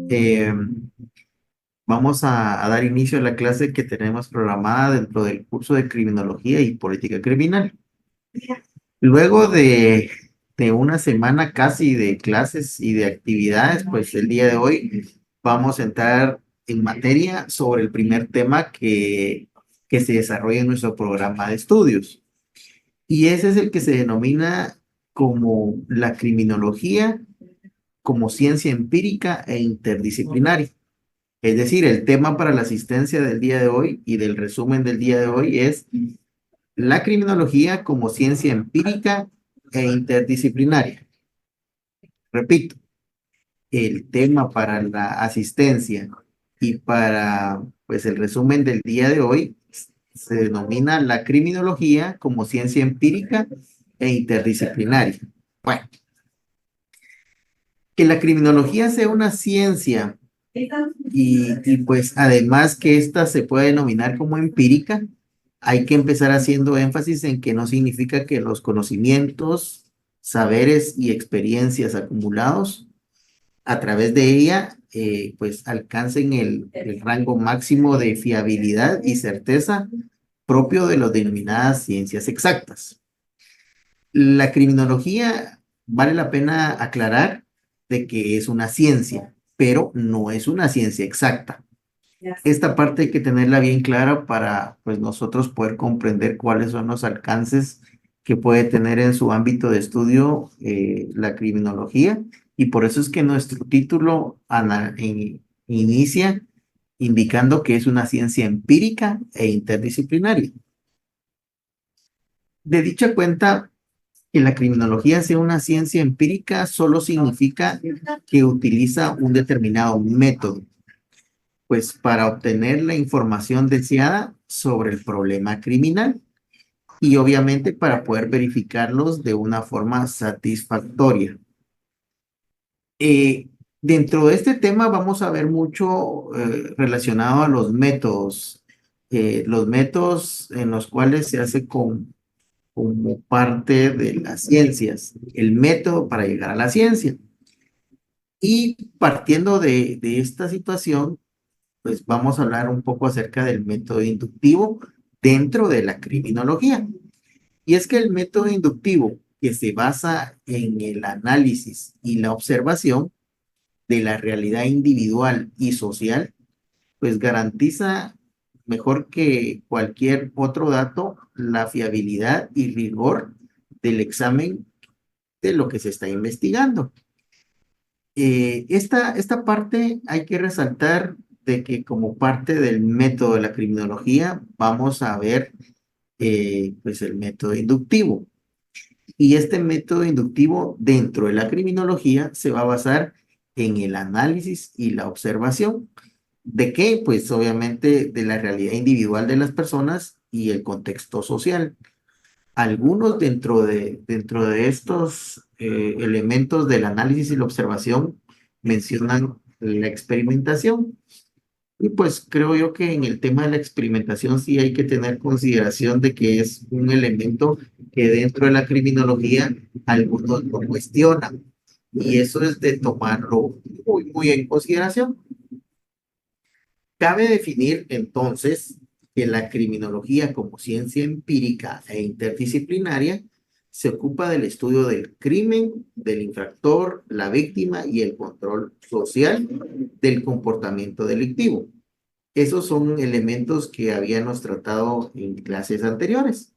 Eh, Vamos a dar inicio a la clase que tenemos programada dentro del curso de Criminología y Política Criminal. Luego de una semana casi de clases y de actividades, pues el día de hoy vamos a entrar en materia sobre el primer tema que se desarrolla en nuestro programa de estudios. Y ese es el que se denomina como la criminología como ciencia empírica e interdisciplinaria. Es decir, el tema para la asistencia del día de hoy y del resumen del día de hoy es la criminología como ciencia empírica e interdisciplinaria. Repito, el tema para la asistencia y para pues el resumen del día de hoy se denomina la criminología como ciencia empírica e interdisciplinaria. Bueno, que la criminología sea una ciencia pues además que ésta se puede denominar como empírica, hay que empezar haciendo énfasis en que no significa que los conocimientos, saberes y experiencias acumulados a través de ella pues alcancen el rango máximo de fiabilidad y certeza propio de las denominadas ciencias exactas. La criminología vale la pena aclarar de que es una ciencia, pero no es una ciencia exacta. Esta parte hay que tenerla bien clara para pues nosotros poder comprender cuáles son los alcances que puede tener en su ámbito de estudio la criminología, y por eso es que nuestro título inicia indicando que es una ciencia empírica e interdisciplinaria. De dicha cuenta, que la criminología sea una ciencia empírica solo significa que utiliza un determinado método, pues para obtener la información deseada sobre el problema criminal y obviamente para poder verificarlos de una forma satisfactoria. Eh, Dentro de este tema vamos a ver mucho relacionado a los métodos en los cuales se hace como parte de las ciencias, el método para llegar a la ciencia. Y partiendo de esta situación, pues vamos a hablar un poco acerca del método inductivo dentro de la criminología. Y es que el método inductivo, que se basa en el análisis y la observación de la realidad individual y social, pues garantiza mejor que cualquier otro dato la fiabilidad y rigor del examen de lo que se está investigando. Esta parte hay que resaltar de que como parte del método de la criminología vamos a ver pues el método inductivo. Y este método inductivo dentro de la criminología se va a basar en el análisis y la observación. ¿De qué? Pues obviamente de la realidad individual de las personas y el contexto social. Algunos dentro de estos elementos del análisis y la observación mencionan la experimentación. Y pues creo yo que en el tema de la experimentación sí hay que tener consideración de que es un elemento que dentro de la criminología algunos lo cuestionan. Y eso es de tomarlo muy en consideración. Cabe definir entonces que la criminología como ciencia empírica e interdisciplinaria se ocupa del estudio del crimen, del infractor, la víctima y el control social del comportamiento delictivo. Esos son elementos que habíamos tratado en clases anteriores.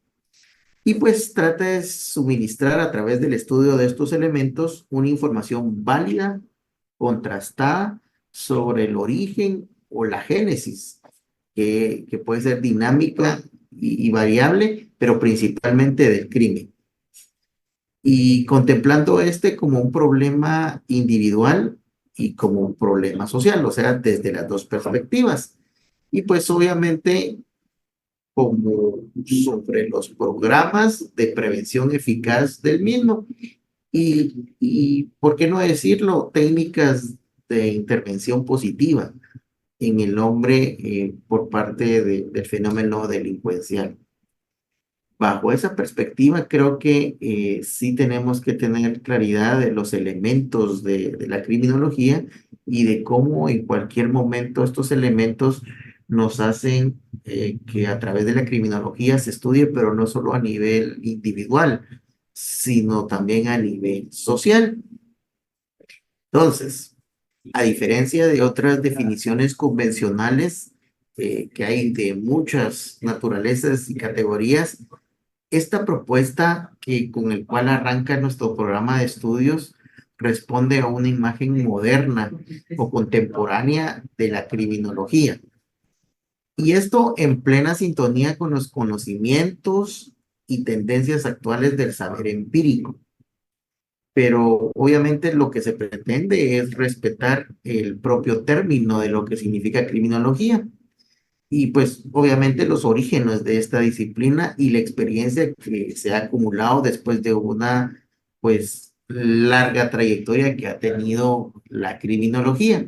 Y pues trata de suministrar a través del estudio de estos elementos una información válida, contrastada sobre el origen o la génesis, que puede ser dinámica y variable, pero principalmente del crimen. Y contemplando este como un problema individual y como un problema social, o sea, desde las dos perspectivas. Y pues obviamente como sobre los programas de prevención eficaz del mismo y ¿por qué no decirlo? Técnicas de intervención positiva en el hombre por parte del fenómeno delincuencial. Bajo esa perspectiva, creo que sí tenemos que tener claridad de los elementos de la criminología y de cómo en cualquier momento estos elementos nos hacen que a través de la criminología se estudie, pero no solo a nivel individual, sino también a nivel social. Entonces, a diferencia de otras definiciones convencionales que hay de muchas naturalezas y categorías, esta propuesta con el cual arranca nuestro programa de estudios responde a una imagen moderna o contemporánea de la criminología. Y esto en plena sintonía con los conocimientos y tendencias actuales del saber empírico. Pero obviamente lo que se pretende es respetar el propio término de lo que significa criminología y pues obviamente los orígenes de esta disciplina y la experiencia que se ha acumulado después de una pues larga trayectoria que ha tenido la criminología.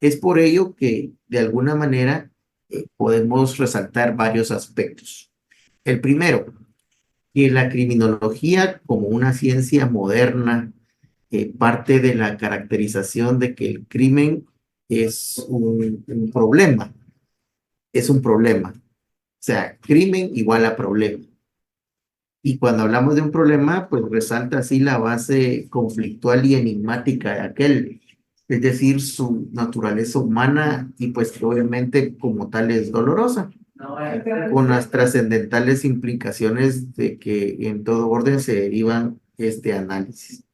Es por ello que de alguna manera podemos resaltar varios aspectos. El primero, que la criminología como una ciencia moderna parte de la caracterización de que el crimen es un problema, es un problema. O sea, crimen igual a problema. Y cuando hablamos de un problema, pues resalta así la base conflictual y enigmática de aquel, es decir, su naturaleza humana y pues que obviamente como tal es dolorosa, con las trascendentales implicaciones de que en todo orden se derivan este análisis.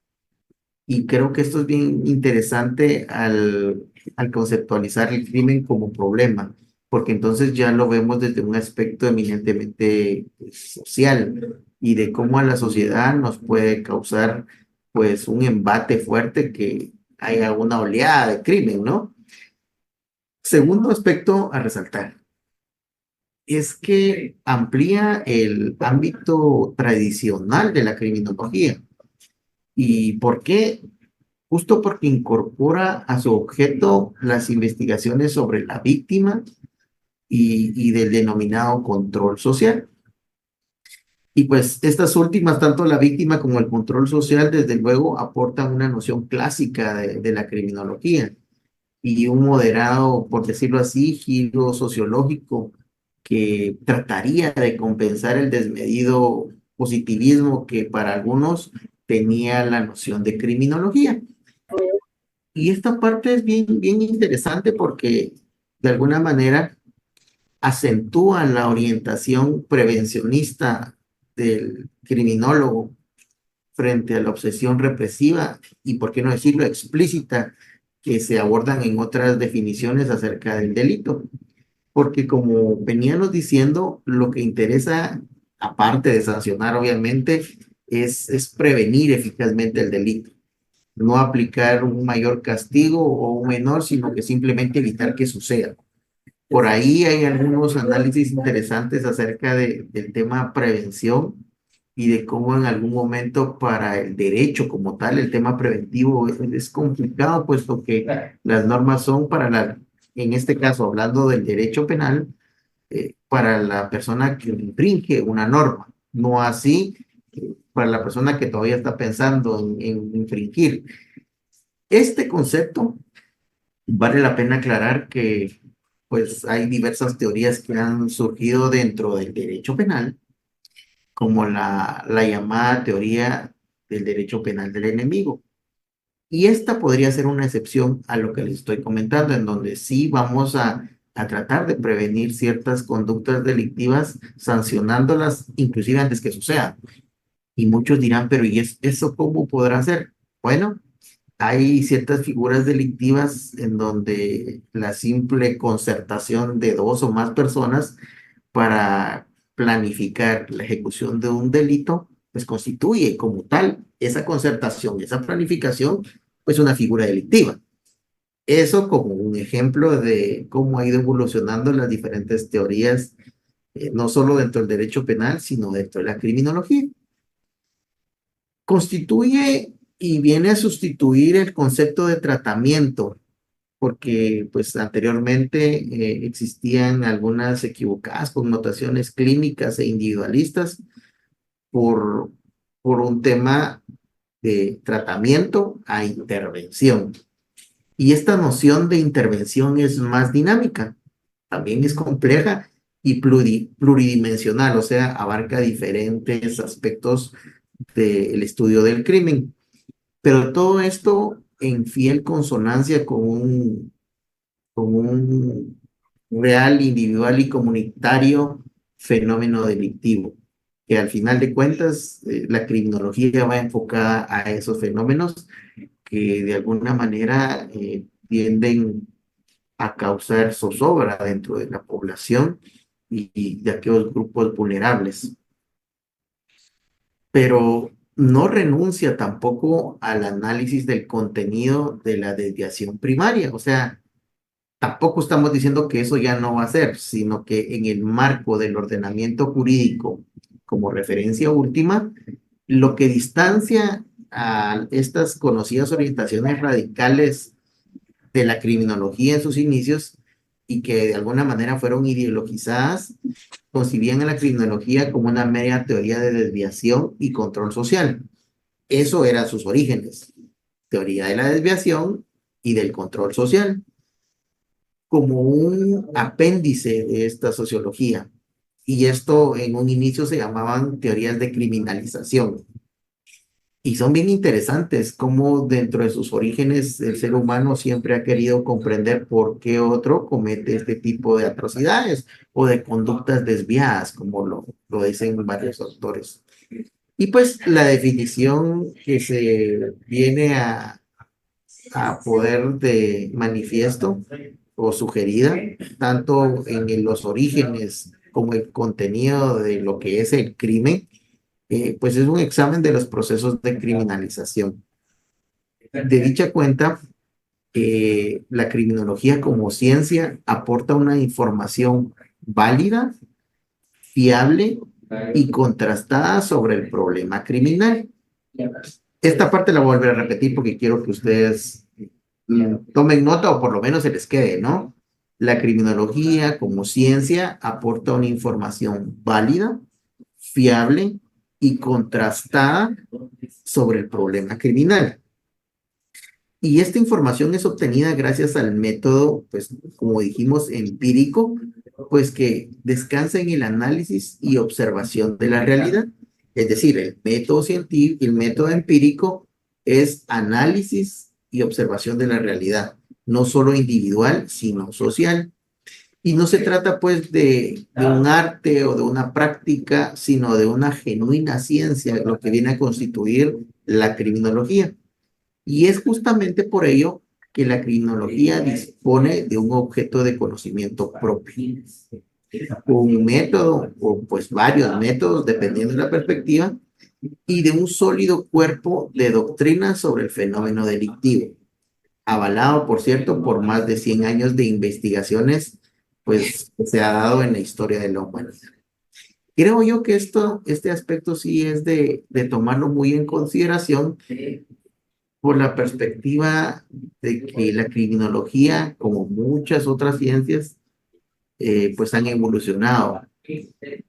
Y creo que esto es bien interesante al conceptualizar el crimen como problema, porque entonces ya lo vemos desde un aspecto eminentemente pues, social y de cómo a la sociedad nos puede causar pues un embate fuerte que haya una oleada de crimen, ¿no? Segundo aspecto a resaltar es que amplía el ámbito tradicional de la criminología. ¿Y por qué? Justo porque incorpora a su objeto las investigaciones sobre la víctima y del denominado control social. Y pues estas últimas, tanto la víctima como el control social, desde luego aportan una noción clásica de la criminología y un moderado, por decirlo así, giro sociológico que trataría de compensar el desmedido positivismo que para algunos tenía la noción de criminología. Y esta parte es bien interesante porque de alguna manera acentúa la orientación prevencionista del criminólogo frente a la obsesión represiva y, por qué no decirlo, explícita que se abordan en otras definiciones acerca del delito. Porque como veníamos diciendo, lo que interesa, aparte de sancionar, obviamente, es prevenir eficazmente el delito, no aplicar un mayor castigo o un menor, sino que simplemente evitar que suceda. Por ahí hay algunos análisis interesantes acerca del tema prevención y de cómo en algún momento para el derecho como tal, el tema preventivo es complicado, puesto que las normas son para la, en este caso hablando del derecho penal, para la persona que infringe una norma, no así para la persona que todavía está pensando en infringir. Este concepto vale la pena aclarar que pues hay diversas teorías que han surgido dentro del derecho penal, como la llamada teoría del derecho penal del enemigo. Y esta podría ser una excepción a lo que les estoy comentando, en donde sí vamos a tratar de prevenir ciertas conductas delictivas, sancionándolas inclusive antes que sucedan. Y muchos dirán, pero ¿y eso cómo podrá ser? Bueno, hay ciertas figuras delictivas en donde la simple concertación de dos o más personas para planificar la ejecución de un delito, pues constituye como tal esa concertación, esa planificación, pues una figura delictiva. Eso como un ejemplo de cómo ha ido evolucionando las diferentes teorías, no solo dentro del derecho penal, sino dentro de la criminología. Constituye y viene a sustituir el concepto de tratamiento, porque pues anteriormente existían algunas equivocadas connotaciones clínicas e individualistas por, por un tema de tratamiento a intervención. Y esta noción de intervención es más dinámica, también es compleja y pluridimensional, o sea, abarca diferentes aspectos del estudio del crimen. Pero todo esto en fiel consonancia con un real, individual y comunitario fenómeno delictivo, que al final de cuentas la criminología va enfocada a esos fenómenos que de alguna manera tienden a causar zozobra dentro de la población y de aquellos grupos vulnerables. Pero no renuncia tampoco al análisis del contenido de la desviación primaria. O sea, tampoco estamos diciendo que eso ya no va a ser, sino que en el marco del ordenamiento jurídico como referencia última, lo que distancia a estas conocidas orientaciones radicales de la criminología en sus inicios y que de alguna manera fueron ideologizadas, concibían a la criminología como una mera teoría de desviación y control social. Eso eran sus orígenes, teoría de la desviación y del control social, como un apéndice de esta sociología. Y esto en un inicio se llamaban teorías de criminalización. Y son bien interesantes cómo dentro de sus orígenes el ser humano siempre ha querido comprender por qué otro comete este tipo de atrocidades o de conductas desviadas, como lo dicen varios autores. Y pues la definición que se viene a poder de manifiesto o sugerida, tanto en los orígenes como el contenido de lo que es el crimen, pues es un examen de los procesos de criminalización. De dicha cuenta, la criminología como ciencia aporta una información válida, fiable y contrastada sobre el problema criminal. Esta parte la voy a volver a repetir porque quiero que ustedes tomen nota o por lo menos se les quede, ¿no? La criminología como ciencia aporta una información válida, fiable y contrastada sobre el problema criminal. Y esta información es obtenida gracias al método, pues, como dijimos, empírico, pues que descansa en el análisis y observación de la realidad. Es decir, el método científico, el método empírico es análisis y observación de la realidad, no solo individual, sino social. Y no se trata pues de un arte o de una práctica, sino de una genuina ciencia, lo que viene a constituir la criminología. Y es justamente por ello que la criminología dispone de un objeto de conocimiento propio, un método o pues varios métodos, dependiendo de la perspectiva, y de un sólido cuerpo de doctrina sobre el fenómeno delictivo, avalado, por cierto, por más de 100 años de investigaciones, pues que se ha dado en la historia de la humanidad. Creo yo que este aspecto sí es de tomarlo muy en consideración por la perspectiva de que la criminología, como muchas otras ciencias, pues han evolucionado.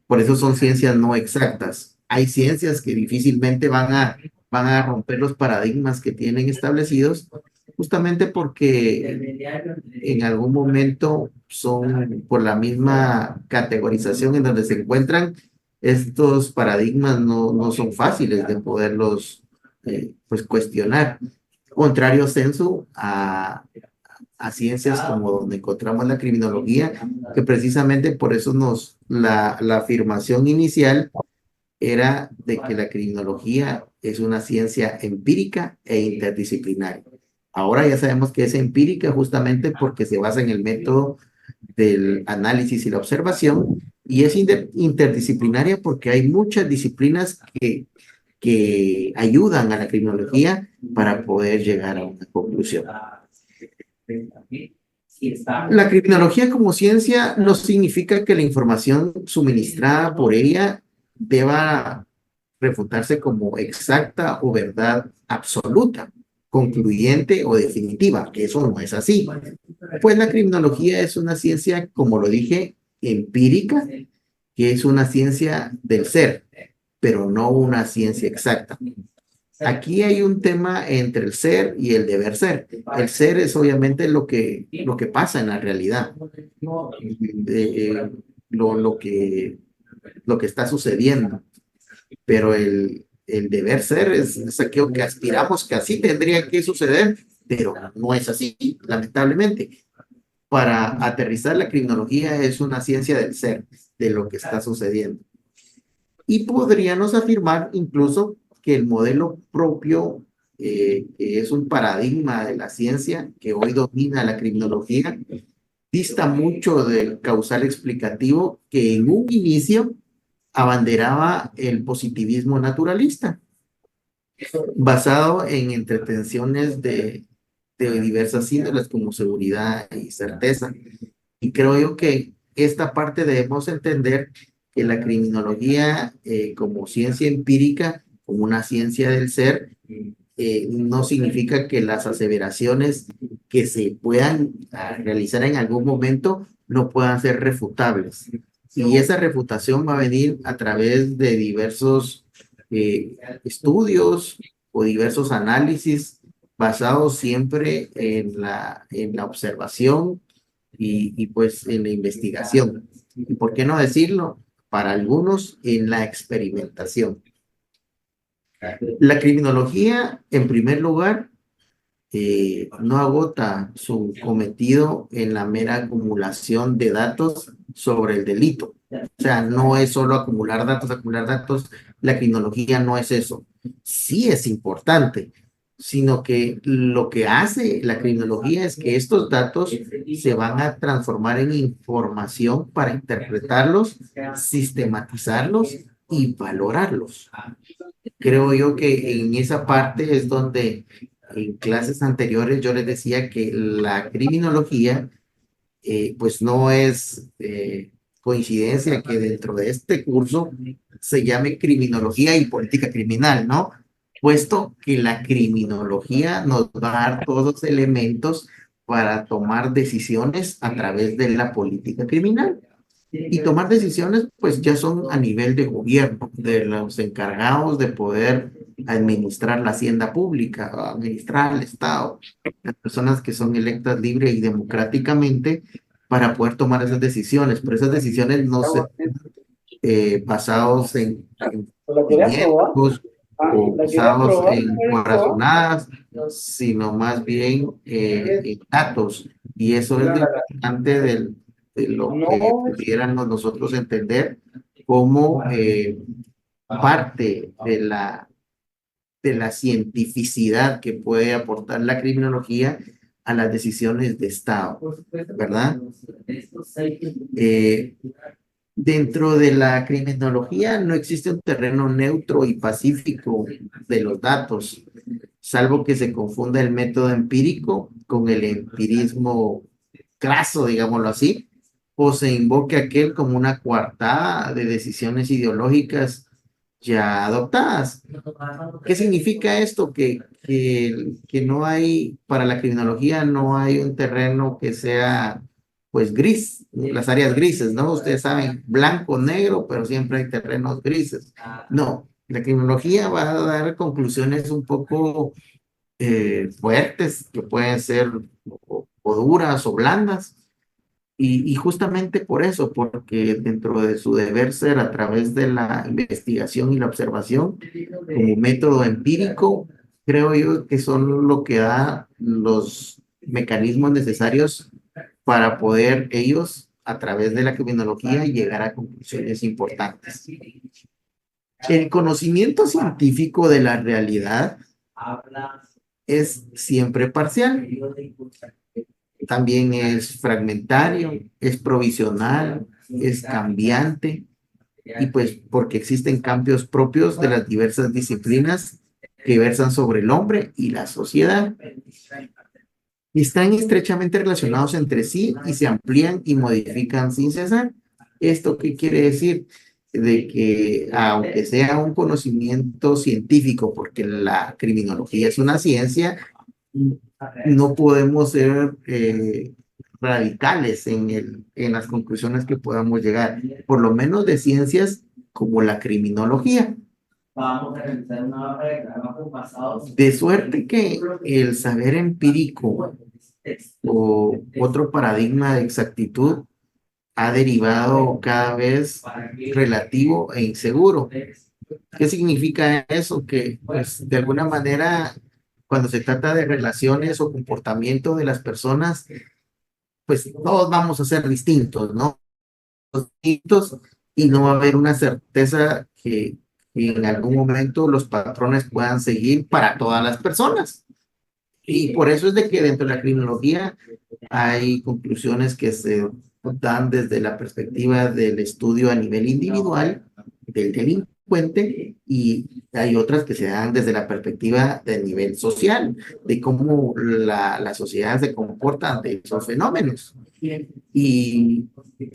Por eso son ciencias no exactas. Hay ciencias que difícilmente van a romper los paradigmas que tienen establecidos, justamente porque en algún momento son por la misma categorización en donde se encuentran, estos paradigmas no son fáciles de poderlos pues cuestionar. Contrario censo a ciencias como donde encontramos la criminología, que precisamente por eso la afirmación inicial era de que la criminología es una ciencia empírica e interdisciplinaria. Ahora ya sabemos que es empírica justamente porque se basa en el método del análisis y la observación, y es interdisciplinaria porque hay muchas disciplinas que ayudan a la criminología para poder llegar a una conclusión. La criminología como ciencia no significa que la información suministrada por ella deba refutarse como exacta o verdad absoluta, concluyente o definitiva. Eso no es así. Pues la criminología es una ciencia, como lo dije, empírica, que es una ciencia del ser, pero no una ciencia exacta. Aquí hay un tema entre el ser y el deber ser. El ser es obviamente lo que pasa en la realidad, eh, lo que está sucediendo, pero el deber ser es aquello que aspiramos que así tendría que suceder, pero no es así, lamentablemente. Para aterrizar la criminología es una ciencia del ser, de lo que está sucediendo. Y podríamos afirmar incluso que el modelo propio, que es un paradigma de la ciencia que hoy domina la criminología, dista mucho del causal explicativo que en un inicio abanderaba el positivismo naturalista, basado en entretenciones de diversas índoles como seguridad y certeza. Y creo yo que esta parte debemos entender que la criminología como ciencia empírica, como una ciencia del ser, no significa que las aseveraciones que se puedan realizar en algún momento no puedan ser refutables. Y esa refutación va a venir a través de diversos estudios o diversos análisis basados siempre en la observación y pues en la investigación. ¿Y por qué no decirlo? Para algunos, en la experimentación. La criminología, en primer lugar, no agota su cometido en la mera acumulación de datos sobre el delito. O sea, no es solo acumular datos, acumular datos. La criminología no es eso. Sí es importante, sino que lo que hace la criminología es que estos datos se van a transformar en información para interpretarlos, sistematizarlos y valorarlos. Creo yo que en esa parte es donde en clases anteriores yo les decía que la criminología pues no es coincidencia que dentro de este curso se llame criminología y política criminal, ¿no? Puesto que la criminología nos va a dar todos los elementos para tomar decisiones a través de la política criminal. Y tomar decisiones, pues ya son a nivel de gobierno, de los encargados de poder administrar la hacienda pública, administrar el Estado, las personas que son electas libre y democráticamente para poder tomar esas decisiones. Pero esas decisiones no se basados en ¿Lo querías probar? sentimientos o ¿La querías basados probar? en corazonadas, sino más bien en datos. Y eso es lo importante de lo que No, pudiéramos nosotros entender como parte de la cientificidad que puede aportar la criminología a las decisiones de Estado, ¿verdad? Eh, Dentro de la criminología no existe un terreno neutro y pacífico de los datos, salvo que se confunda el método empírico con el empirismo craso, digámoslo así, o se invoque aquel como una coartada de decisiones ideológicas ya adoptadas. ¿Qué significa esto? Que no hay, para la criminología no hay un terreno que sea, pues, gris, las áreas grises, ¿no? Ustedes saben, blanco, negro, pero siempre hay terrenos grises. No, la criminología va a dar conclusiones un poco fuertes, que pueden ser o duras o blandas, y justamente por eso, porque dentro de su deber ser a través de la investigación y la observación, como método empírico, creo yo que son lo que da los mecanismos necesarios para poder ellos, a través de la criminología, llegar a conclusiones importantes. El conocimiento científico de la realidad es siempre parcial. También es fragmentario, es provisional, es cambiante y pues porque existen cambios propios de las diversas disciplinas que versan sobre el hombre y la sociedad. Y están estrechamente relacionados entre sí y se amplían y modifican sin cesar. ¿Esto qué quiere decir? De que aunque sea un conocimiento científico, porque la criminología es una ciencia, no podemos ser radicales en las conclusiones que podamos llegar, por lo menos de ciencias como la criminología. De suerte que el saber empírico o otro paradigma de exactitud ha derivado cada vez relativo e inseguro. ¿Qué significa eso? Que, pues, de alguna manera, cuando se trata de relaciones o comportamiento de las personas, pues todos vamos a ser distintos, ¿no? Distintos, y no va a haber una certeza que en algún momento los patrones puedan seguir para todas las personas. Y por eso es de que dentro de la criminología hay conclusiones que se dan desde la perspectiva del estudio a nivel individual del delincuente, y hay otras que se dan desde la perspectiva del nivel social, de cómo la sociedad se comporta ante esos fenómenos. Y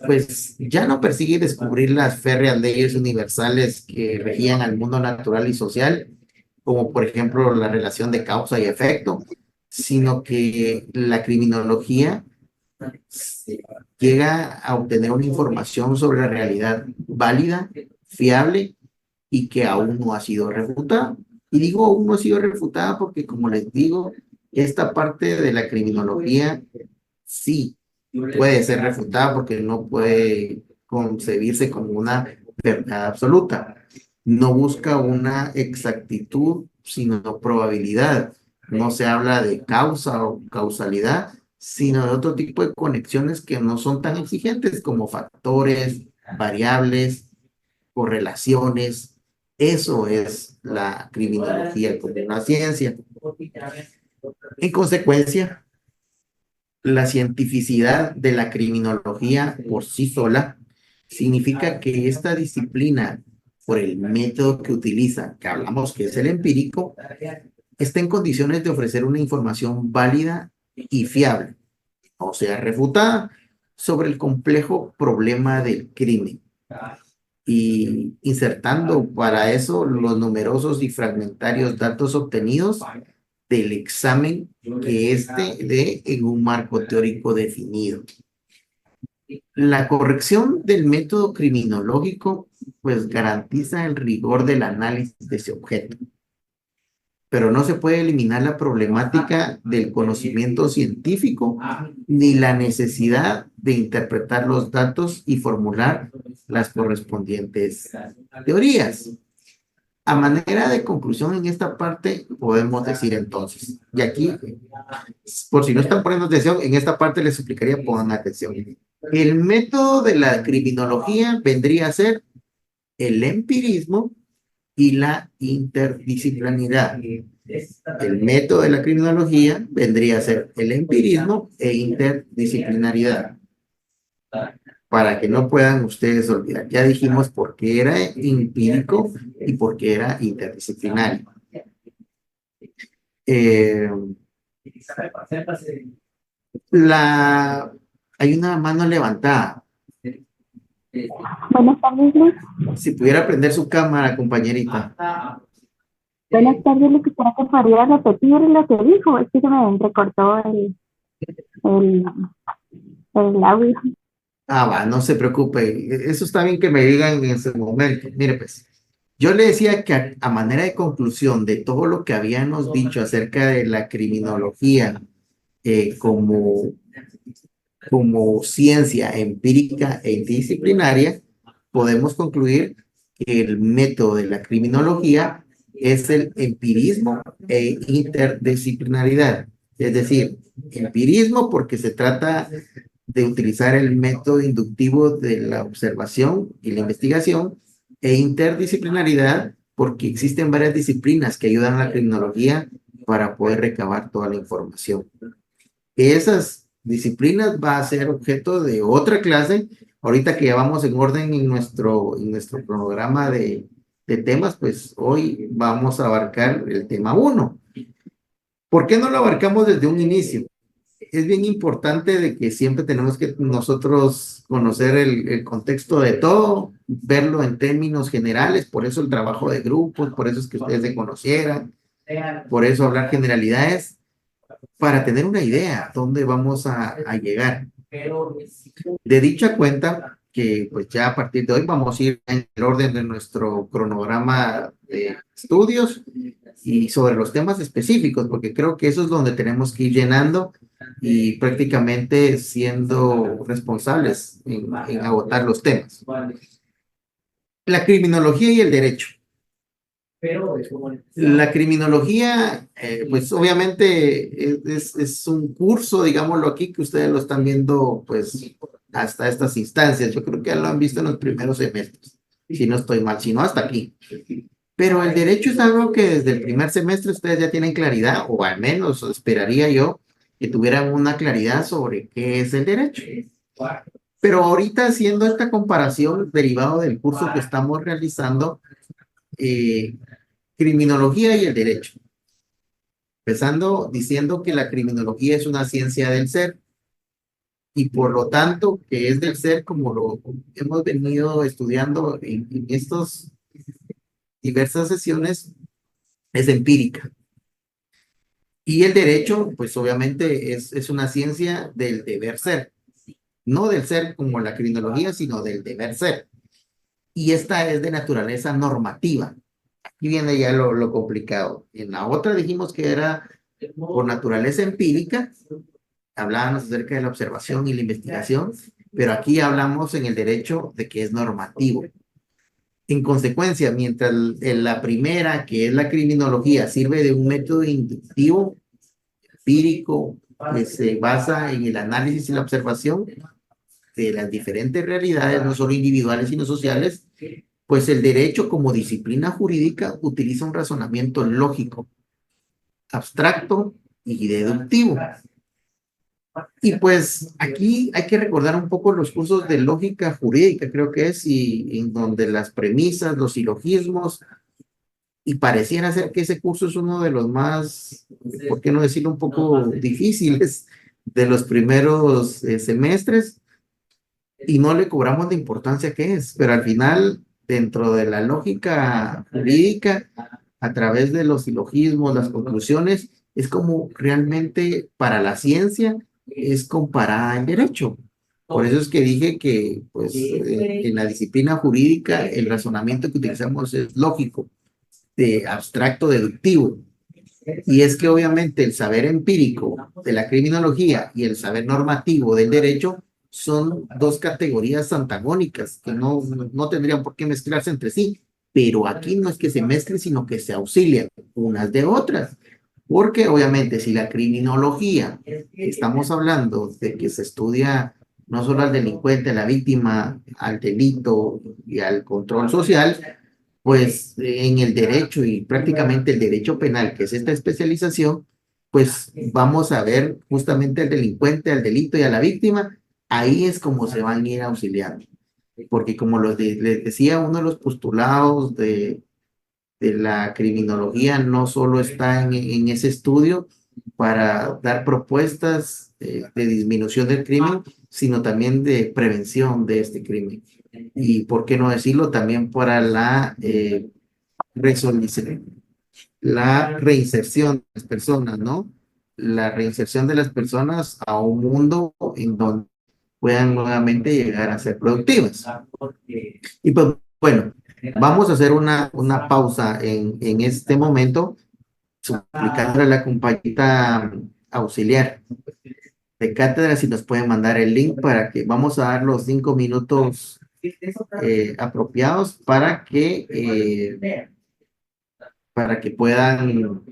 pues ya no persigue descubrir las férreas leyes universales que regían al mundo natural y social, como por ejemplo la relación de causa y efecto, sino que la criminología llega a obtener una información sobre la realidad válida, fiable y que aún no ha sido refutada. Y digo aún no ha sido refutada porque, como les digo, esta parte de la criminología sí puede ser refutada porque no puede concebirse como una verdad absoluta. No busca una exactitud, sino probabilidad. No se habla de causa o causalidad, sino de otro tipo de conexiones que no son tan exigentes como factores, variables, correlaciones. Eso es la criminología como una ciencia. En consecuencia, la cientificidad de la criminología por sí sola significa que esta disciplina, por el método que utiliza, que hablamos que es el empírico, está en condiciones de ofrecer una información válida y fiable, o sea, refutada, sobre el complejo problema del crimen, y insertando para eso los numerosos y fragmentarios datos obtenidos del examen que éste dé en un marco teórico definido. La corrección del método criminológico pues garantiza el rigor del análisis de ese objeto, pero no se puede eliminar la problemática del conocimiento científico ni la necesidad de interpretar los datos y formular las correspondientes teorías. A manera de conclusión en esta parte, podemos decir entonces, y aquí, por si no están poniendo atención, en esta parte les explicaría, pongan atención. El método de la criminología vendría a ser el empirismo y la interdisciplinaridad. El método de la criminología vendría a ser el empirismo e interdisciplinaridad, para que no puedan ustedes olvidar. Ya dijimos por qué era empírico y por qué era interdisciplinario. Eh, hay una mano levantada. Buenas tardes, Luis. Si pudiera prender su cámara, compañerita. Buenas tardes, Luis. Quisiera que podría repetir lo que dijo. Es que se me recortó el, el audio. Ah, va, no se preocupe. Eso está bien que me digan en ese momento. Mire, pues, yo le decía que a manera de conclusión de todo lo que habíamos dicho acerca de la criminología como ciencia empírica e interdisciplinaria, podemos concluir que el método de la criminología es el empirismo e interdisciplinaridad. Es decir, empirismo porque se trata de utilizar el método inductivo de la observación y la investigación, e interdisciplinaridad porque existen varias disciplinas que ayudan a la criminología para poder recabar toda la información. Esas disciplinas va a ser objeto de otra clase. Ahorita que ya vamos en orden en nuestro programa de temas, pues hoy vamos a abarcar el tema 1. ¿Por qué no lo abarcamos desde un inicio? Es bien importante de que siempre tenemos que nosotros conocer el contexto de todo, verlo en términos generales, por eso el trabajo de grupos, por eso es que ustedes se conocieran, por eso hablar generalidades, para tener una idea dónde vamos a llegar. De dicha cuenta, que pues ya a partir de hoy vamos a ir en el orden de nuestro cronograma de estudios y sobre los temas específicos, porque creo que eso es donde tenemos que ir llenando y prácticamente siendo responsables en agotar los temas. La criminología y el derecho. La criminología, pues obviamente es un curso, digámoslo aquí, que ustedes lo están viendo pues hasta estas instancias. Yo creo que ya lo han visto en los primeros semestres, si no estoy mal, si no hasta aquí. Pero el derecho es algo que desde el primer semestre ustedes ya tienen claridad, o al menos esperaría yo que tuvieran una claridad sobre qué es el derecho. Pero ahorita haciendo esta comparación derivado del curso que estamos realizando, eh, criminología y el derecho. Empezando diciendo que la criminología es una ciencia del ser y por lo tanto que es del ser como lo hemos venido estudiando en estas diversas sesiones, es empírica. Y el derecho, pues obviamente es una ciencia del deber ser, no del ser como la criminología, sino del deber ser. Y esta es de naturaleza normativa. Aquí viene ya lo complicado. En la otra dijimos que era por naturaleza empírica, hablábamos acerca de la observación y la investigación, pero aquí hablamos en el derecho de que es normativo. En consecuencia, mientras en la primera, que es la criminología, sirve de un método inductivo, empírico, que se basa en el análisis y la observación de las diferentes realidades, no solo individuales, sino sociales, pues el derecho como disciplina jurídica utiliza un razonamiento lógico, abstracto y deductivo. Y pues aquí hay que recordar un poco los cursos de lógica jurídica, creo que es, y en donde las premisas, los silogismos, y pareciera ser que ese curso es uno de los más, ¿por qué no decirlo, un poco difíciles de los primeros semestres? Y no le cobramos la importancia que es, pero al final, dentro de la lógica jurídica, a través de los silogismos, las conclusiones, es como realmente para la ciencia es comparada en derecho. Por eso es que dije que pues, en la disciplina jurídica el razonamiento que utilizamos es lógico, de abstracto deductivo. Y es que obviamente el saber empírico de la criminología y el saber normativo del derecho son dos categorías antagónicas que no tendrían por qué mezclarse entre sí, pero aquí no es que se mezclen, sino que se auxilian unas de otras. Porque obviamente si la criminología, estamos hablando de que se estudia no solo al delincuente, a la víctima, al delito y al control social, pues en el derecho y prácticamente el derecho penal, que es esta especialización, pues vamos a ver justamente al delincuente, al delito y a la víctima, ahí es como se van a ir auxiliando. Porque como les decía, uno de los postulados de la criminología no solo está en ese estudio para dar propuestas de disminución del crimen, sino también de prevención de este crimen. Y por qué no decirlo, también para la reinserción de las personas, ¿no? La reinserción de las personas a un mundo en donde puedan nuevamente llegar a ser productivas. Y pues bueno, vamos a hacer una pausa en este momento, suplicándole a la compañita auxiliar de cátedra si nos pueden mandar el link para que vamos a dar los 5 minutos apropiados para que puedan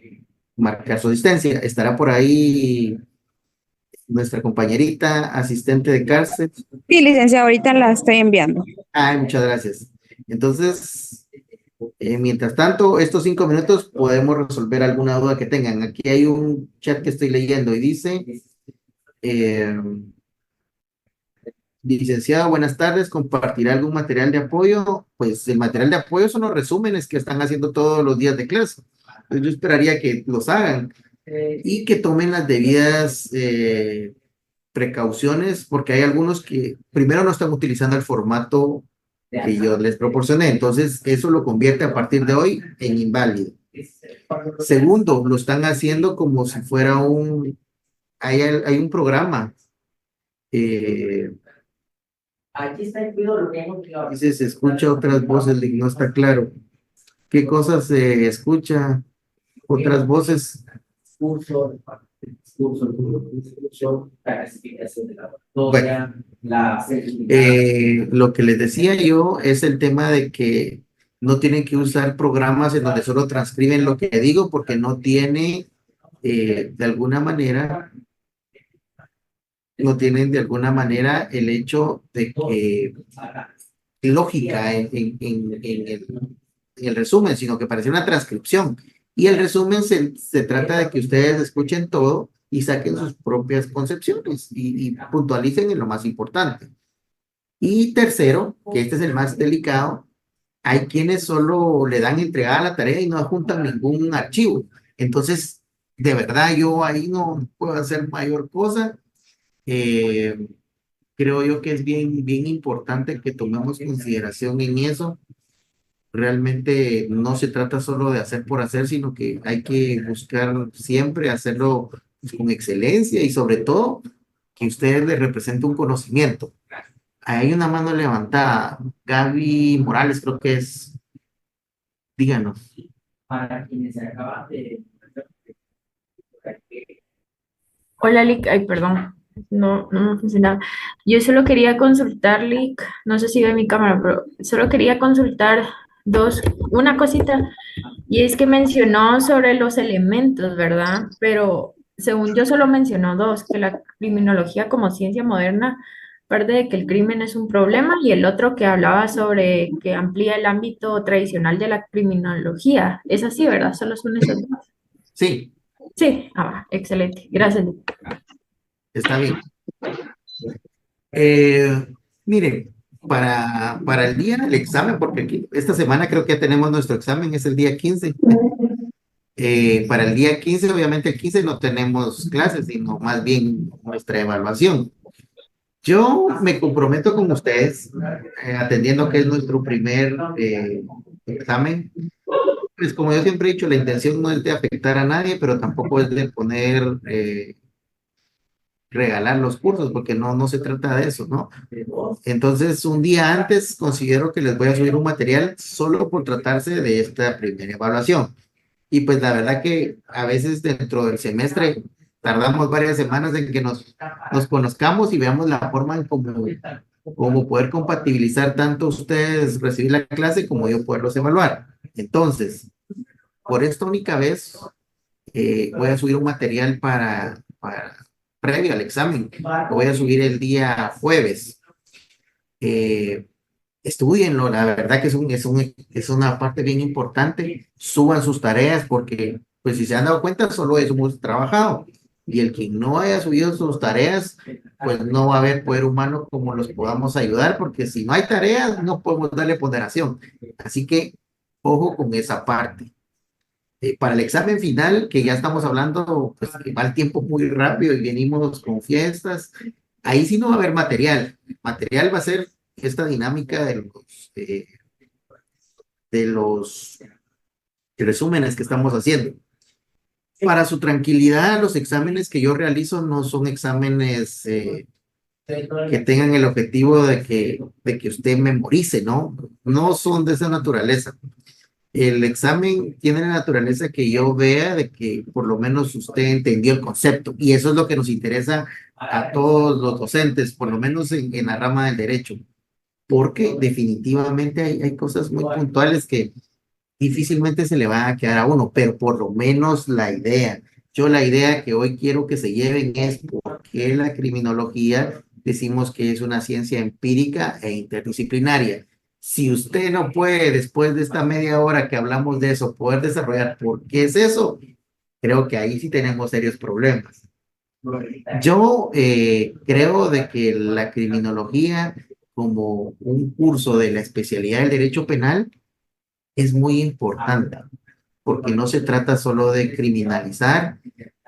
marcar su asistencia. Estará por ahí nuestra compañerita asistente de cárcel. Sí, licenciado, ahorita la estoy enviando. Ay, muchas gracias. Entonces, mientras tanto, estos 5 minutos podemos resolver alguna duda que tengan. Aquí hay un chat que estoy leyendo y dice, eh, licenciado, buenas tardes, ¿compartirá algún material de apoyo? Pues el material de apoyo son los resúmenes que están haciendo todos los días de clase. Entonces, yo esperaría que los hagan y que tomen las debidas precauciones, porque hay algunos que primero no están utilizando el formato que yo les proporcioné, entonces eso lo convierte a partir de hoy en inválido. Segundo, lo están haciendo como si fuera hay un programa eh, Dice, se escucha otras voces, Lick, no está claro. ¿Qué cosas se escucha? Otras voces. Bueno, lo que les decía yo es el tema de que no tienen que usar programas en donde solo transcriben lo que digo porque no tiene, de alguna manera, no tienen de alguna manera el hecho de que lógica en el resumen, sino que parece una transcripción. Y el resumen se trata de que ustedes escuchen todo y saquen sus propias concepciones y puntualicen en lo más importante. Y tercero, que este es el más delicado, hay quienes solo le dan entregada la tarea y no adjuntan ningún archivo. Entonces, de verdad, yo ahí no puedo hacer mayor cosa. Eh, Creo yo que es bien, bien importante que tomemos consideración en eso. Realmente no se trata solo de hacer por hacer, sino que hay que buscar siempre hacerlo pues, con excelencia y sobre todo que ustedes les represente un conocimiento. Hay una mano levantada. Gaby Morales, creo que es. Díganos. Hola, Lick. Ay, perdón. No me funcionaba. Yo solo quería consultar, Lick. No sé si ve mi cámara, pero solo quería consultar una cosita. Y es que mencionó sobre los elementos, ¿verdad? Pero según yo solo mencionó dos, que la criminología como ciencia moderna parte de que el crimen es un problema y el otro que hablaba sobre que amplía el ámbito tradicional de la criminología. Es así, ¿verdad? Solo son esos dos. Sí, Sí, excelente. Gracias, Lick. está bien. Miren, para el día del examen, porque esta semana creo que ya tenemos nuestro examen, es el día 15. Para el día 15, obviamente el 15 no tenemos clases, sino más bien nuestra evaluación. Yo me comprometo con ustedes, atendiendo que es nuestro primer examen. Pues como yo siempre he dicho, la intención no es de afectar a nadie, pero tampoco es de poner, regalar los cursos, porque no se trata de eso, ¿no? Entonces, un día antes considero que les voy a subir un material solo por tratarse de esta primera evaluación. Y pues la verdad que a veces dentro del semestre tardamos varias semanas en que nos conozcamos y veamos la forma en cómo poder compatibilizar tanto ustedes recibir la clase como yo poderlos evaluar. Entonces, por esta única vez voy a subir un material para previo al examen. Lo voy a subir el día jueves. Eh, Estudienlo, la verdad que es una parte bien importante. Suban sus tareas porque, pues si se han dado cuenta, solo hemos trabajado. Y el que no haya subido sus tareas, pues no va a haber poder humano como los podamos ayudar, porque si no hay tareas, no podemos darle ponderación. Así que, ojo con esa parte. Para el examen final, que ya estamos hablando, pues que va el tiempo muy rápido y venimos con fiestas, ahí sí no va a haber material. Material va a ser esta dinámica de los resúmenes que estamos haciendo. Para su tranquilidad, los exámenes que yo realizo no son exámenes que tengan el objetivo de que usted memorice, ¿no? No son de esa naturaleza. El examen tiene la naturaleza que yo vea de que por lo menos usted entendió el concepto y eso es lo que nos interesa a todos los docentes, por lo menos en la rama del derecho, porque definitivamente hay cosas muy puntuales que difícilmente se le van a quedar a uno, pero por lo menos la idea. Yo la idea que hoy quiero que se lleven es por qué la criminología decimos que es una ciencia empírica e interdisciplinaria. Si usted no puede, después de esta media hora que hablamos de eso, poder desarrollar por qué es eso, creo que ahí sí tenemos serios problemas. Yo creo de que la criminología como un curso de la especialidad del derecho penal es muy importante, porque no se trata solo de criminalizar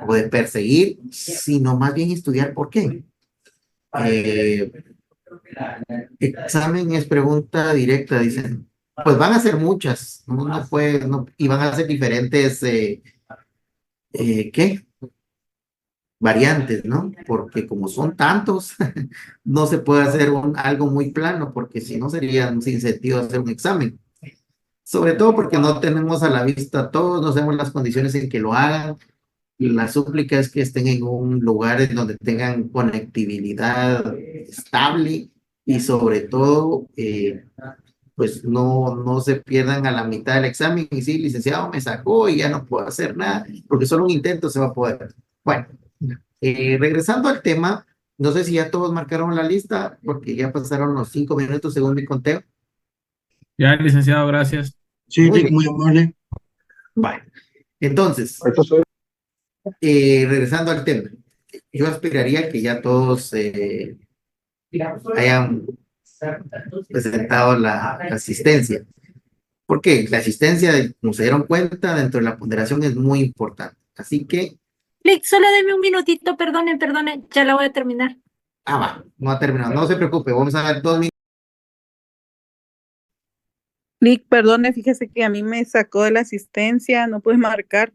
o de perseguir, sino más bien estudiar por qué. Eh, Examen es pregunta directa, dicen. Pues van a ser muchas, no puede, no, y van a ser diferentes, ¿qué? variantes, ¿no? Porque como son tantos, no se puede hacer algo muy plano, porque si no sería sin sentido hacer un examen. Sobre todo porque no tenemos a la vista todos, no sabemos las condiciones en que lo hagan. La súplica es que estén en un lugar en donde tengan conectividad estable y sobre todo, pues no se pierdan a la mitad del examen y sí, licenciado, me sacó y ya no puedo hacer nada, porque solo un intento se va a poder. Bueno, regresando al tema, no sé si ya todos marcaron la lista, porque ya pasaron los 5 minutos según mi conteo. Ya, licenciado, gracias. Sí, Muy Lick, bien, muy amable. vale. Entonces, Ahorita estoy. regresando al tema, yo esperaría que ya todos hayan presentado la asistencia. ¿Por qué? La asistencia, como se dieron cuenta, dentro de la ponderación es muy importante. Así que, Lick, solo deme un minutito, perdonen, perdonen, ya la voy a terminar. va, no ha terminado, no se preocupe, vamos a ver 2 minutos. Lick, perdone, fíjese que a mí me sacó de la asistencia, no pude marcar.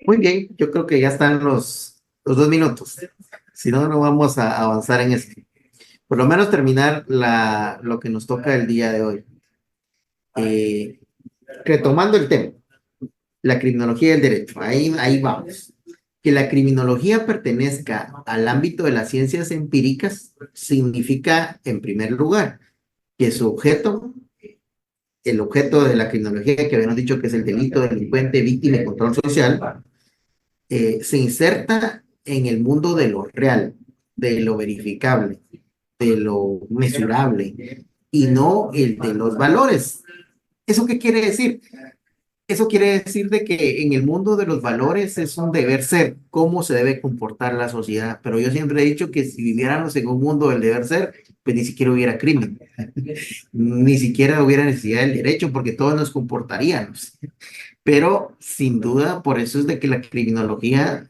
Muy bien, yo creo que ya están los 2 minutos. Si no, no vamos a avanzar en esto. Por lo menos terminar lo que nos toca el día de hoy. Eh, Retomando el tema, la criminología del derecho, ahí vamos. Que la criminología pertenezca al ámbito de las ciencias empíricas significa, en primer lugar, que su objeto, el objeto de la criminología que habíamos dicho que es el delito, delincuente, víctima y control social, se inserta en el mundo de lo real, de lo verificable, de lo mesurable y no el de los valores. ¿Eso qué quiere decir? Eso quiere decir de que en el mundo de los valores es un deber ser, cómo se debe comportar la sociedad. Pero yo siempre he dicho que si viviéramos en un mundo del deber ser, pues ni siquiera hubiera crimen, ni siquiera hubiera necesidad del derecho, porque todos nos comportaríamos. Pero sin duda, por eso es de que la criminología,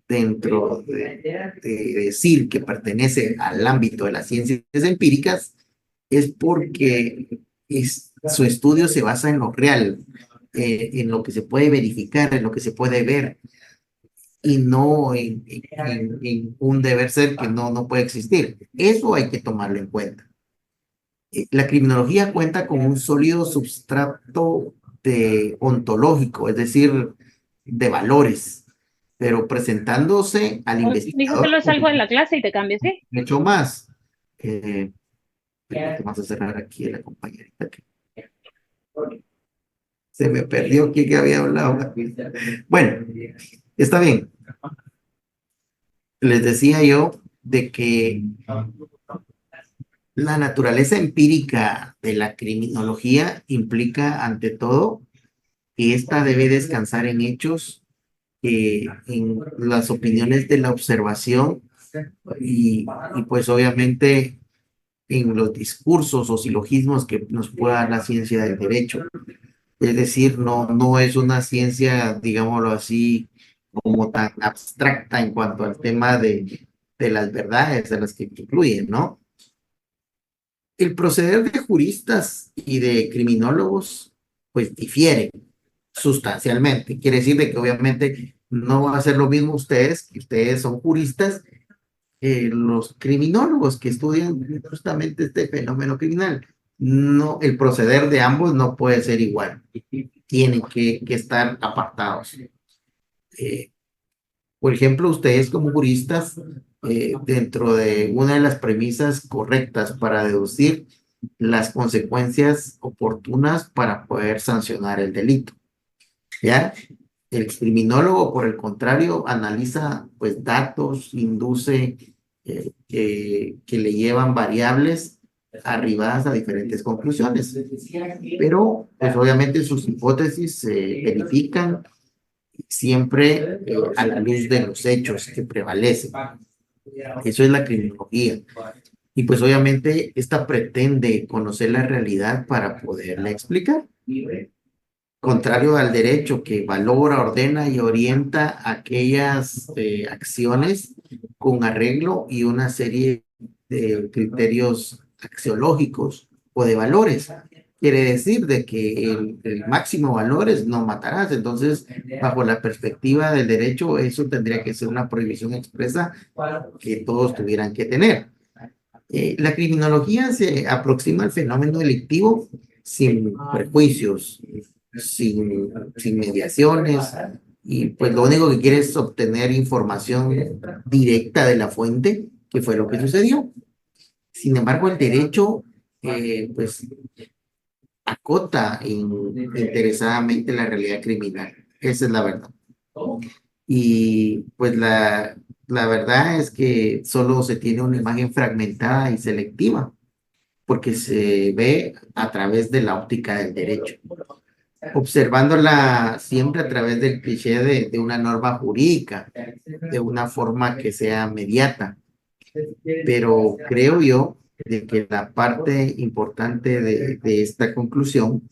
dentro de decir que pertenece al ámbito de las ciencias empíricas, es porque su estudio se basa en lo real, en lo que se puede verificar, en lo que se puede ver, y no en un deber ser que no puede existir. Eso hay que tomarlo en cuenta. La criminología cuenta con un sólido substrato ontológico, es decir, de valores, pero presentándose al Dijo, investigador solo como salgo de la clase y te cambio, ¿sí? mucho más. Eh, Vamos a cerrar aquí a la compañerita que se me perdió quién había hablado. Bueno, está bien. Les decía yo de que la naturaleza empírica de la criminología implica, ante todo, que ésta debe descansar en hechos, en las opiniones de la observación y pues obviamente en los discursos o silogismos que nos pueda dar la ciencia del derecho. Es decir, no es una ciencia, digámoslo así, como tan abstracta en cuanto al tema de las verdades a las que incluye, ¿no? El proceder de juristas y de criminólogos, pues difiere sustancialmente. Quiere decir de que obviamente no va a ser lo mismo ustedes, que ustedes son juristas, los criminólogos que estudian justamente este fenómeno criminal. No, el proceder de ambos no puede ser igual. Tienen que estar apartados. Eh, por ejemplo, ustedes como juristas, dentro de una de las premisas correctas para deducir las consecuencias oportunas para poder sancionar el delito, ¿ya? El criminólogo, por el contrario, analiza pues datos, induce que le llevan variables arribadas a diferentes conclusiones. Pero pues obviamente sus hipótesis se verifican siempre a la luz de los hechos que prevalecen. Eso es la criminología. Y pues obviamente esta pretende conocer la realidad para poderla explicar. Contrario al derecho que valora, ordena y orienta aquellas acciones con arreglo y una serie de criterios axiológicos o de valores. Quiere decir de que el máximo valor es no matarás. Entonces, bajo la perspectiva del derecho, eso tendría que ser una prohibición expresa que todos tuvieran que tener. La criminología se aproxima al fenómeno delictivo sin prejuicios, sin mediaciones, y pues lo único que quiere es obtener información directa de la fuente, que fue lo que sucedió. Sin embargo, el derecho, pues, acota interesadamente la realidad criminal. Esa es la verdad. Y pues la verdad es que solo se tiene una imagen fragmentada y selectiva, porque se ve a través de la óptica del derecho, observándola siempre a través del cliché de una norma jurídica, de una forma que sea mediata. Pero creo yo de que la parte importante de esta conclusión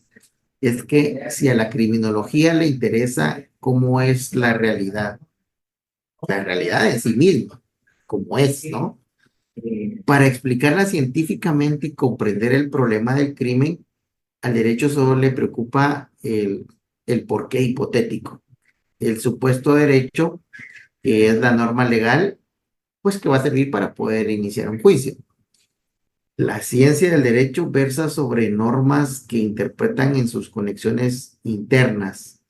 es que si a la criminología le interesa cómo es la realidad en sí misma, como es, ¿no? Para explicarla científicamente y comprender el problema del crimen, al derecho solo le preocupa el porqué hipotético. El supuesto derecho, que es la norma legal, pues que va a servir para poder iniciar un juicio. La ciencia del derecho versa sobre normas que interpretan en sus conexiones internas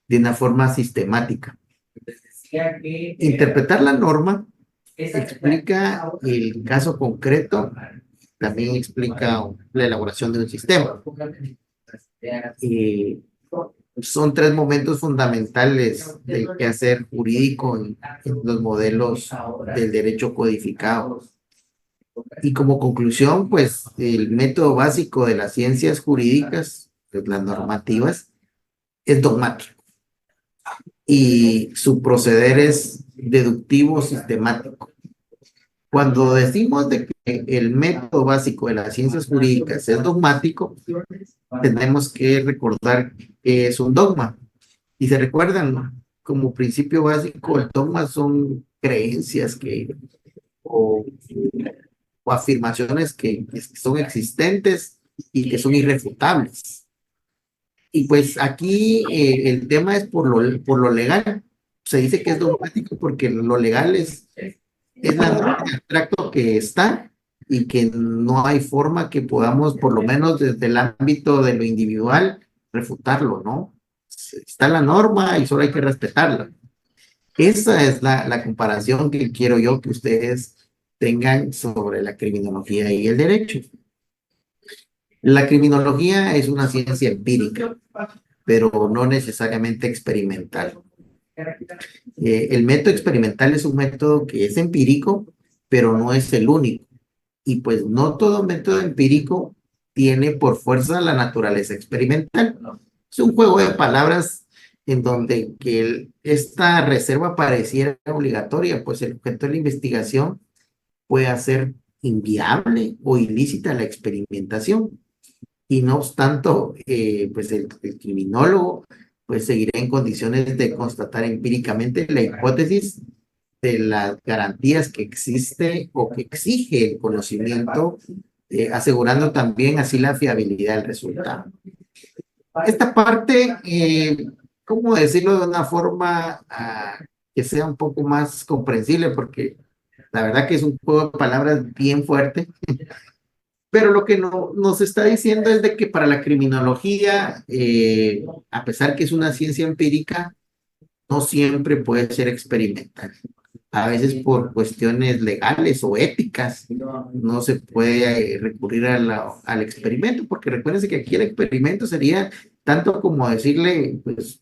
de una forma sistemática. Interpretar la norma explica el caso concreto, también explica la elaboración de un sistema. Son tres momentos fundamentales del quehacer jurídico en los modelos del derecho codificado. Y como conclusión, pues el método básico de las ciencias jurídicas, pues, las normativas, es dogmático. Y su proceder es deductivo sistemático. Cuando decimos de que el método básico de las ciencias jurídicas es dogmático, tenemos que recordar que es un dogma. Y se recuerdan, como principio básico, el dogma son creencias o, o afirmaciones que son existentes y que son irrefutables. Y pues aquí el tema es por lo legal. Se dice que es dogmático porque lo legal es la norma de abstracto que está y que no hay forma que podamos, por lo menos desde el ámbito de lo individual, refutarlo, ¿no? Está la norma y solo hay que respetarla. Esa es la comparación que quiero yo que ustedes tengan sobre la criminología y el derecho. La criminología es una ciencia empírica, pero no necesariamente experimental. El método experimental es un método que es empírico, pero no es el único. Y pues no todo método empírico tiene por fuerza la naturaleza experimental. Es un juego de palabras en donde que esta reserva pareciera obligatoria, pues el objeto de la investigación puede hacer inviable o ilícita la experimentación. Y no obstante, pues el criminólogo pues seguirá en condiciones de constatar empíricamente la hipótesis de las garantías que existe o que exige el conocimiento, asegurando también así la fiabilidad del resultado. Esta parte, ¿cómo decirlo de una forma que sea un poco más comprensible? Porque la verdad que es un juego de palabras bien fuerte. Pero lo que nos está diciendo es de que para la criminología, a pesar que es una ciencia empírica, no siempre puede ser experimental. A veces por cuestiones legales o éticas no se puede recurrir al experimento, porque recuérdense que aquí el experimento sería tanto como decirle, pues,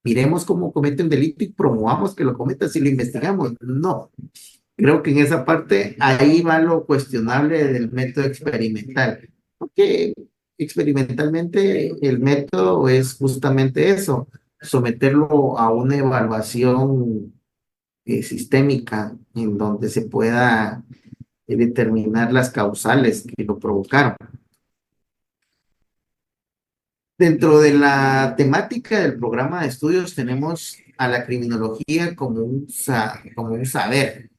miremos cómo comete un delito y promovamos que lo cometa si lo investigamos. No, creo que en esa parte ahí va lo cuestionable del método experimental, porque experimentalmente el método es justamente eso, someterlo a una evaluación sistémica en donde se pueda determinar las causales que lo provocaron. Dentro de la temática del programa de estudios tenemos a la criminología como como un saber.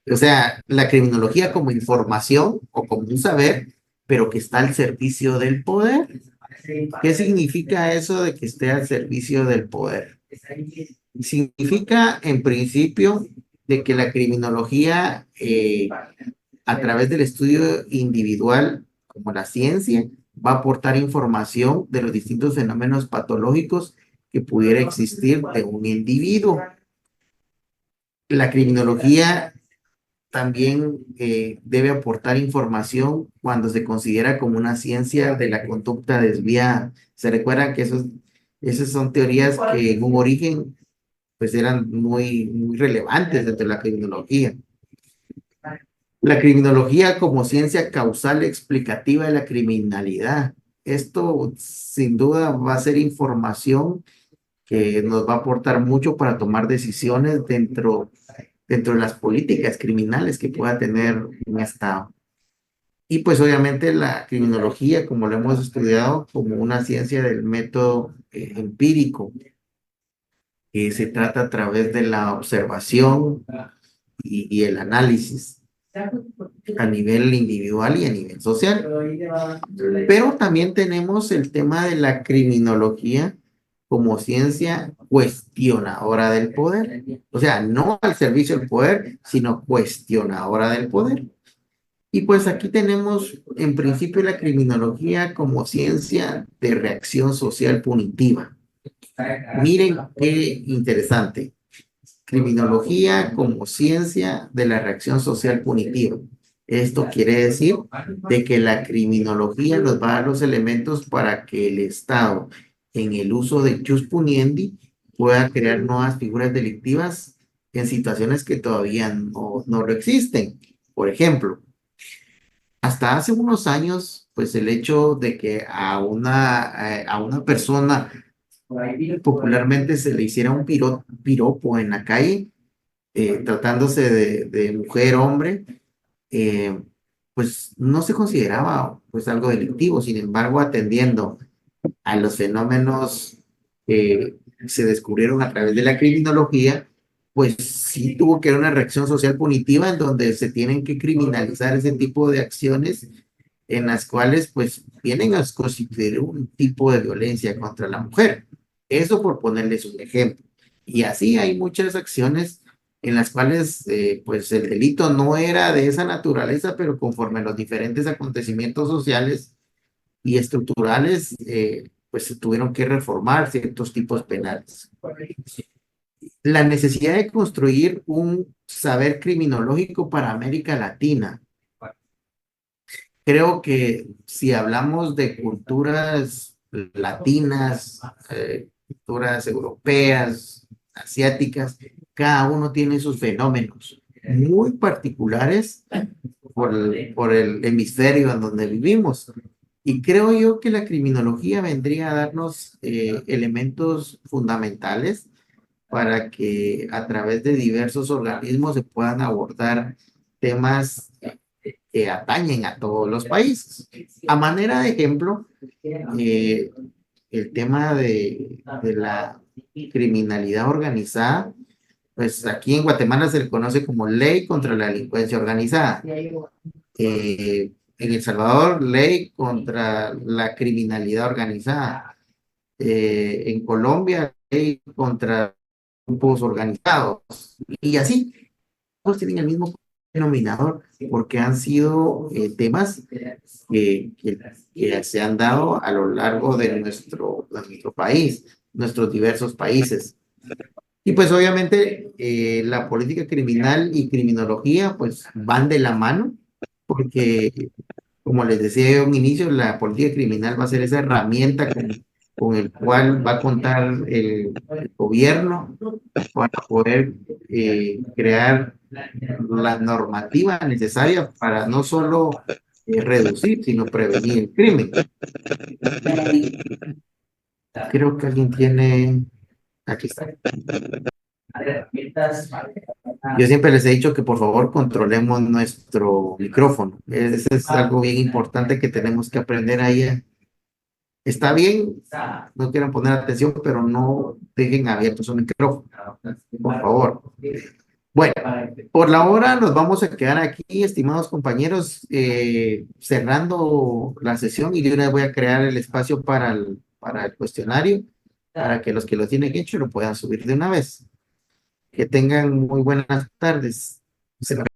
O sea, la criminología como información o como un saber, pero que está al servicio del poder. ¿Qué significa eso de que esté al servicio del poder? Significa, en principio, de que la criminología, a través del estudio individual, como la ciencia, va a aportar información de los distintos fenómenos patológicos que pudiera existir de un individuo. La criminología también debe aportar información cuando se considera como una ciencia de la conducta desviada. Se recuerdan que esas son teorías que en un origen pues eran muy relevantes dentro de la criminología. La criminología como ciencia causal explicativa de la criminalidad. Esto sin duda va a ser información que nos va a aportar mucho para tomar decisiones dentro de las políticas criminales que pueda tener un Estado. Y pues obviamente la criminología, como lo hemos estudiado, como una ciencia del método empírico, que se trata a través de la observación y el análisis a nivel individual y a nivel social. Pero también tenemos el tema de la criminología como ciencia cuestionadora del poder. O sea, no al servicio del poder, sino cuestionadora del poder. Y pues aquí tenemos en principio la criminología como ciencia de reacción social punitiva. Miren qué interesante. Criminología como ciencia de la reacción social punitiva. Esto quiere decir de que la criminología nos va a dar los elementos para que el Estado, en el uso de jus puniendi, pueda crear nuevas figuras delictivas en situaciones que todavía no lo existen. Por ejemplo, hasta hace unos años, pues el hecho de que a una persona popularmente se le hiciera un piropo en la calle, tratándose de mujer, hombre, eh, pues no se consideraba pues algo delictivo. Sin embargo, atendiendo a los fenómenos que se descubrieron a través de la criminología, pues sí tuvo que haber una reacción social punitiva en donde se tienen que criminalizar ese tipo de acciones en las cuales pues vienen a constituir un tipo de violencia contra la mujer. Eso por ponerles un ejemplo. Y así hay muchas acciones en las cuales pues el delito no era de esa naturaleza, pero conforme a los diferentes acontecimientos sociales y estructurales, pues se tuvieron que reformar ciertos tipos penales. La necesidad de construir un saber criminológico para América Latina. Creo que si hablamos de culturas latinas, culturas europeas, asiáticas, cada uno tiene sus fenómenos muy particulares por el hemisferio en donde vivimos. Y creo yo que la criminología vendría a darnos elementos fundamentales para que a través de diversos organismos se puedan abordar temas que atañen a todos los países. A manera de ejemplo, el tema de la criminalidad organizada, pues aquí en Guatemala se le conoce como Ley contra la Delincuencia Organizada. En El Salvador, Ley contra la Criminalidad Organizada. En Colombia, Ley contra grupos organizados. Y así, todos tienen el mismo denominador, porque han sido temas que se han dado a lo largo de nuestro país, nuestros diversos países. Y pues obviamente la política criminal y criminología pues van de la mano, porque como les decía yo en un inicio, la política criminal va a ser esa herramienta con el cual va a contar el gobierno para poder crear la normativa necesaria para no solo reducir, sino prevenir el crimen. Creo que alguien tiene... Aquí está. Yo siempre les he dicho que por favor controlemos nuestro micrófono. Eso es algo bien importante que tenemos que aprender ahí. Está bien, no quieran poner atención, pero no dejen abierto su micrófono, por favor. Bueno, por la hora nos vamos a quedar aquí, estimados compañeros, cerrando la sesión, y de una vez voy a crear el espacio para el cuestionario, para que los que lo tienen hecho lo puedan subir de una vez. Que tengan muy buenas tardes.